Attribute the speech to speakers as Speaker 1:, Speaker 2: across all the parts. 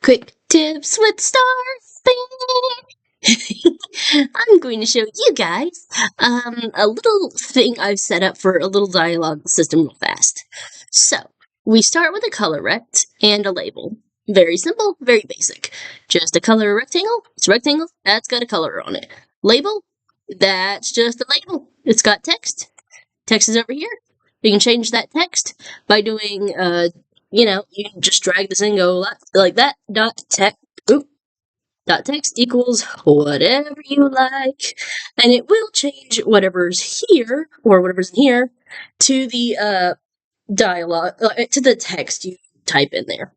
Speaker 1: Quick tips with Starfin. I'm going to show you guys a little thing I've set up for a little dialogue system real fast. So, we start with a color rect and a label. Very simple, very basic. Just a color rectangle, it's a rectangle, that's got a color on it. Label, that's just a label. It's got text. Text is over here. You can change that text by doing, you can just drag this and go like that. Dot text equals whatever you like, and it will change whatever's here or whatever's in here to the dialogue, to the text you type in there.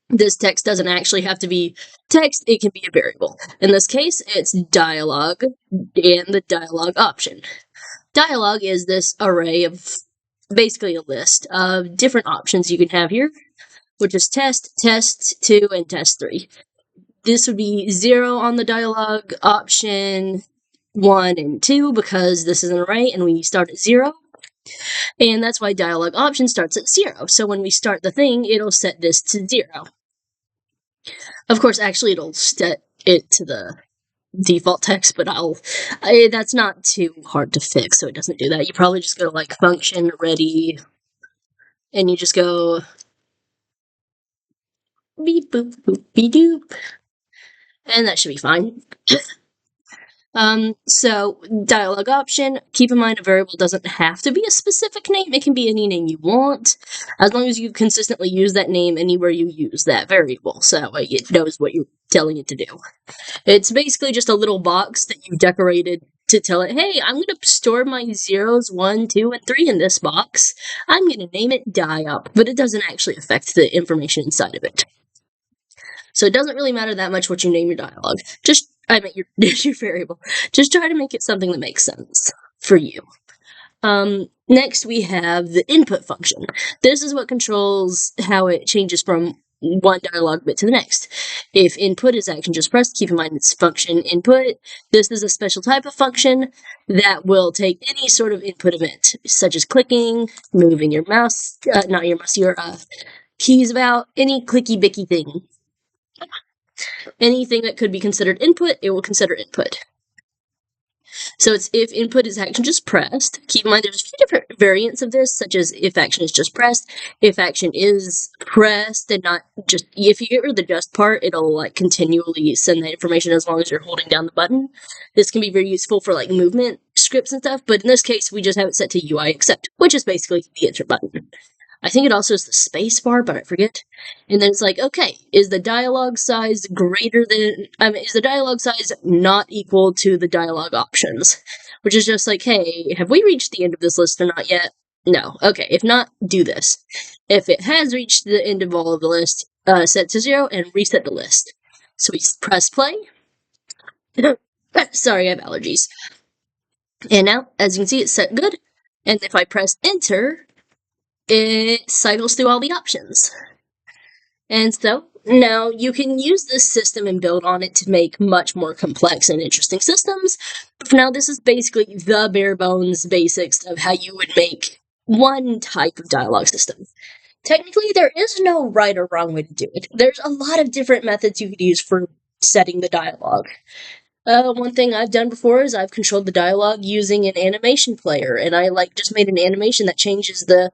Speaker 1: This text doesn't actually have to be text, it can be a variable. In this case, it's dialogue and the dialogue option. Dialogue is this array of basically a list of different options you can have here, which is test, test 2, and test 3. This would be 0 on the dialogue option 1 and 2 because this is an array and we start at 0. And that's why dialogue option starts at 0. So when we start the thing, it'll set this to 0. Of course, actually, it'll set it to the default text, but that's not too hard to fix, so it doesn't do that. You probably just go to like function ready, and you just go beep boop boop beep doop, and that should be fine. So dialogue option, keep in mind a variable doesn't have to be a specific name, it can be any name you want, as long as you consistently use that name anywhere you use that variable, so that way it knows what you're telling it to do. It's basically just a little box that you decorated to tell it, hey, I'm going to store my 0s, 1, 2, and 3 in this box. I'm going to name it diop, but it doesn't actually affect the information inside of it. So it doesn't really matter that much what you name your dialogue. Your variable. Just try to make it something that makes sense for you. Next, we have the input function. This is what controls how it changes from one dialogue bit to the next. If input is action just pressed, keep in mind it's function input. This is a special type of function that will take any sort of input event, such as clicking, moving your mouse, your keys about, any clicky-bicky thing. Anything that could be considered input, it will consider input. So it's if input is action just pressed. Keep in mind there's a few different variants of this, such as if action is just pressed, if action is pressed and not just, if you get rid of the just part, it'll like continually send that information as long as you're holding down the button. This can be very useful for like movement scripts and stuff, but in this case we just have it set to UI accept, which is basically the enter button. I think it also is the space bar, but I forget. And then it's like, okay, is the dialogue size is the dialogue size not equal to the dialogue options? Which is just like, hey, have we reached the end of this list or not yet? No. Okay, if not, do this. If it has reached the end of all of the list, set to 0 and reset the list. So we press play. Sorry, I have allergies. And now, as you can see, it's set good. And if I press enter, it cycles through all the options. And so, now you can use this system and build on it to make much more complex and interesting systems. But for now, this is basically the bare bones basics of how you would make one type of dialogue system. Technically, there is no right or wrong way to do it. There's a lot of different methods you could use for setting the dialogue. One thing I've done before is I've controlled the dialogue using an animation player, and I just made an animation that changes the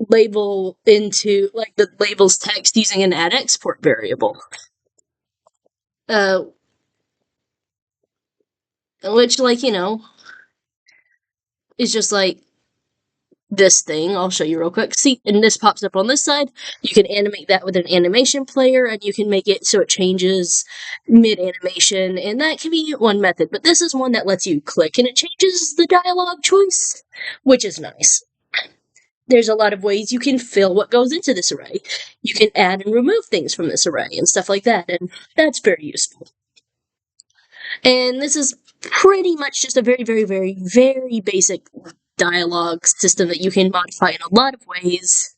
Speaker 1: label into the label's text using an add export variable. Which is just like this thing. I'll show you real quick. See, and this pops up on this side. You can animate that with an animation player, and you can make it so it changes mid-animation, and that can be one method, but this is one that lets you click and it changes the dialogue choice, which is nice. There's a lot of ways you can fill what goes into this array. You can add and remove things from this array and stuff like that, and that's very useful. And this is pretty much just a very, very, very, very basic dialogue system that you can modify in a lot of ways.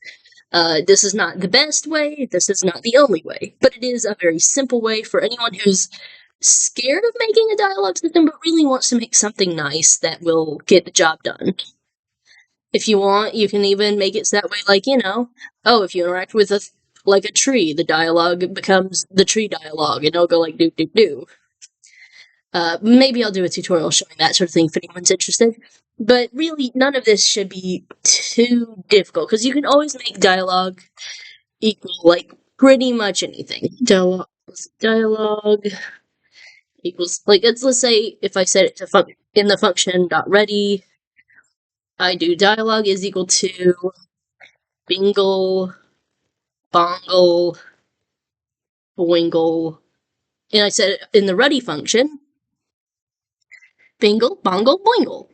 Speaker 1: This is not the best way, this is not the only way, but it is a very simple way for anyone who's scared of making a dialogue system but really wants to make something nice that will get the job done. If you want, you can even make it so that way, if you interact with like a tree. The dialogue becomes the tree dialogue, and it'll go like do do do. Maybe I'll do a tutorial showing that sort of thing if anyone's interested. But really, none of this should be too difficult, because you can always make dialogue equal, like, pretty much anything. Dialogue equals, like, let's say if I set it to in the function .ready, I do dialogue is equal to bingle, bongle, boingle, and I set it in the ready function, bingle, bongle, boingle.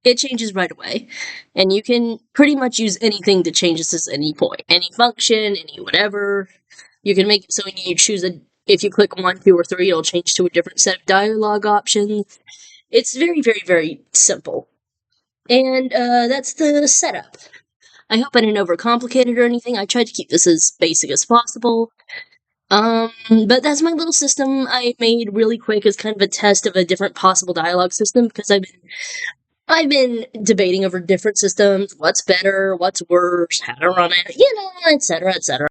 Speaker 1: It changes right away, and you can pretty much use anything to change this at any point. Any function, any whatever. You can make it so when you choose if you click 1, 2, or 3, it'll change to a different set of dialogue options. It's very, very, very simple. And that's the setup. I hope I didn't overcomplicate it or anything. I tried to keep this as basic as possible. But that's my little system I made really quick as kind of a test of a different possible dialogue system, because I've been debating over different systems, what's better, what's worse, how to run it, etc., etc.